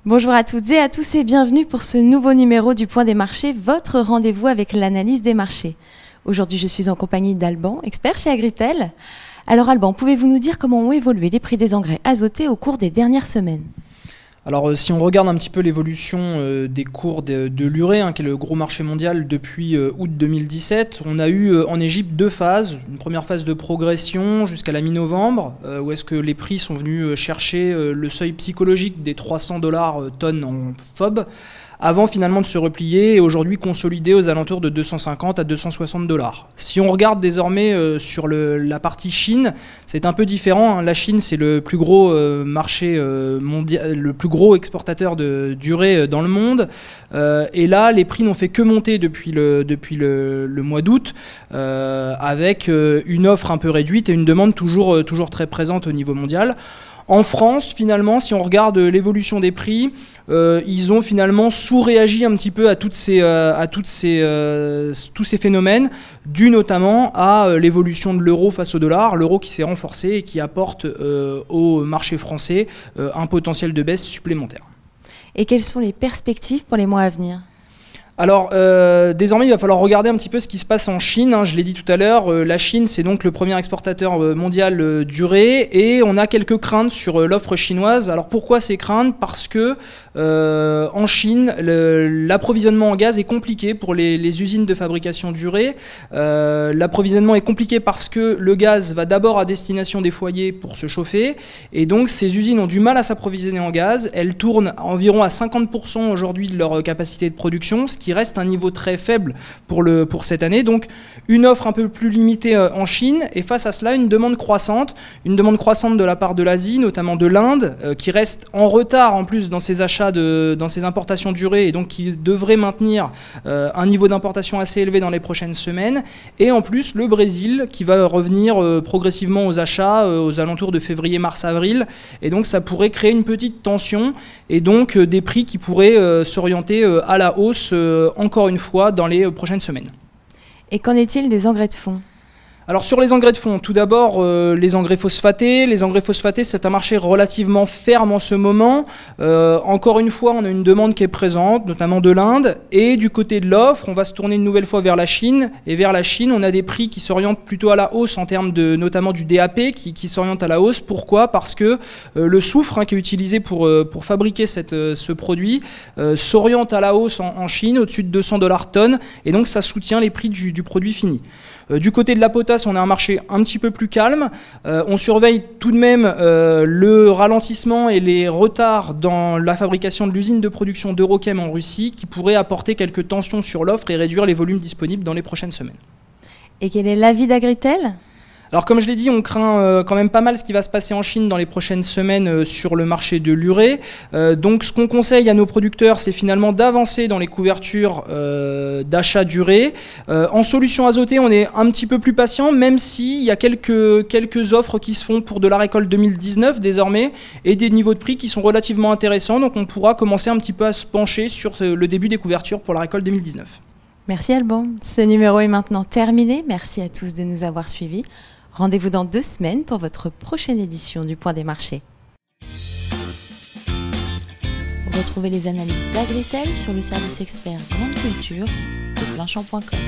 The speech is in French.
Bonjour à toutes et à tous et bienvenue pour ce nouveau numéro du Point des marchés, votre rendez-vous avec l'analyse des marchés. Aujourd'hui, je suis en compagnie d'Alban, expert chez Agritel. Alors Alban, pouvez-vous nous dire comment ont évolué les prix des engrais azotés au cours des dernières semaines ? Alors si on regarde un petit peu l'évolution des cours de l'urée, qui est le gros marché mondial depuis août 2017, on a eu en Égypte deux phases. Une première phase de progression jusqu'à la mi-novembre, où est-ce que les prix sont venus chercher le seuil psychologique des 300 $ tonnes en FOB, avant finalement de se replier et aujourd'hui consolider aux alentours de 250 à 260 $. Si on regarde désormais sur la partie Chine, c'est un peu différent. La Chine, c'est le plus gros marché mondial, le plus gros exportateur d'urée dans le monde. Et là, les prix n'ont fait que monter depuis le mois d'août, avec une offre un peu réduite et une demande toujours très présente au niveau mondial. En France, finalement, si on regarde l'évolution des prix, ils ont finalement sous-réagi un petit peu à tous ces phénomènes, dus notamment à l'évolution de l'euro face au dollar, l'euro qui s'est renforcé et qui apporte au marché français un potentiel de baisse supplémentaire. Et quelles sont les perspectives pour les mois à venir ? Alors, désormais, il va falloir regarder un petit peu ce qui se passe en Chine. Je l'ai dit tout à l'heure, la Chine, c'est donc le premier exportateur mondial d'urée et on a quelques craintes sur l'offre chinoise. Alors, pourquoi ces craintes ? Parce que en Chine, l'approvisionnement en gaz est compliqué pour les usines de fabrication d'urée. L'approvisionnement est compliqué parce que le gaz va d'abord à destination des foyers pour se chauffer et donc ces usines ont du mal à s'approvisionner en gaz. Elles tournent environ à 50% aujourd'hui de leur capacité de production, ce qui reste un niveau très faible pour cette année. Donc une offre un peu plus limitée en Chine et face à cela une demande croissante de la part de l'Asie, notamment de l'Inde, qui reste en retard en plus dans ses achats, dans ses importations d'urée et donc qui devrait maintenir un niveau d'importation assez élevé dans les prochaines semaines. Et en plus le Brésil qui va revenir progressivement aux achats aux alentours de février, mars, avril. Et donc ça pourrait créer une petite tension et donc des prix qui pourraient s'orienter à la hausse encore une fois dans les prochaines semaines. Et qu'en est-il des engrais de fond ? Alors sur les engrais de fond, tout d'abord les engrais phosphatés. Les engrais phosphatés, c'est un marché relativement ferme en ce moment. Encore une fois, on a une demande qui est présente, notamment de l'Inde. Et du côté de l'offre, on va se tourner une nouvelle fois vers la Chine. Et vers la Chine, on a des prix qui s'orientent plutôt à la hausse en termes notamment du DAP qui s'oriente à la hausse. Pourquoi ? Parce que le soufre qui est utilisé pour fabriquer ce produit s'oriente à la hausse en Chine, au-dessus de 200 $ tonne. Et donc ça soutient les prix du produit fini. Du côté de la potasse, on a un marché un petit peu plus calme. On surveille tout de même le ralentissement et les retards dans la fabrication de l'usine de production d'Eurochem en Russie qui pourraient apporter quelques tensions sur l'offre et réduire les volumes disponibles dans les prochaines semaines. Et quel est l'avis d'Agritel ? Alors comme je l'ai dit, on craint quand même pas mal ce qui va se passer en Chine dans les prochaines semaines sur le marché de l'urée. Donc ce qu'on conseille à nos producteurs, c'est finalement d'avancer dans les couvertures d'achat d'urée. En solution azotée, on est un petit peu plus patient, même s'il y a quelques offres qui se font pour de la récolte 2019 désormais, et des niveaux de prix qui sont relativement intéressants. Donc on pourra commencer un petit peu à se pencher sur le début des couvertures pour la récolte 2019. Merci Alban. Ce numéro est maintenant terminé. Merci à tous de nous avoir suivis. Rendez-vous dans 2 semaines pour votre prochaine édition du Point des marchés. Retrouvez les analyses d'Agritel sur le service expert Grande Culture de Planchamp.com.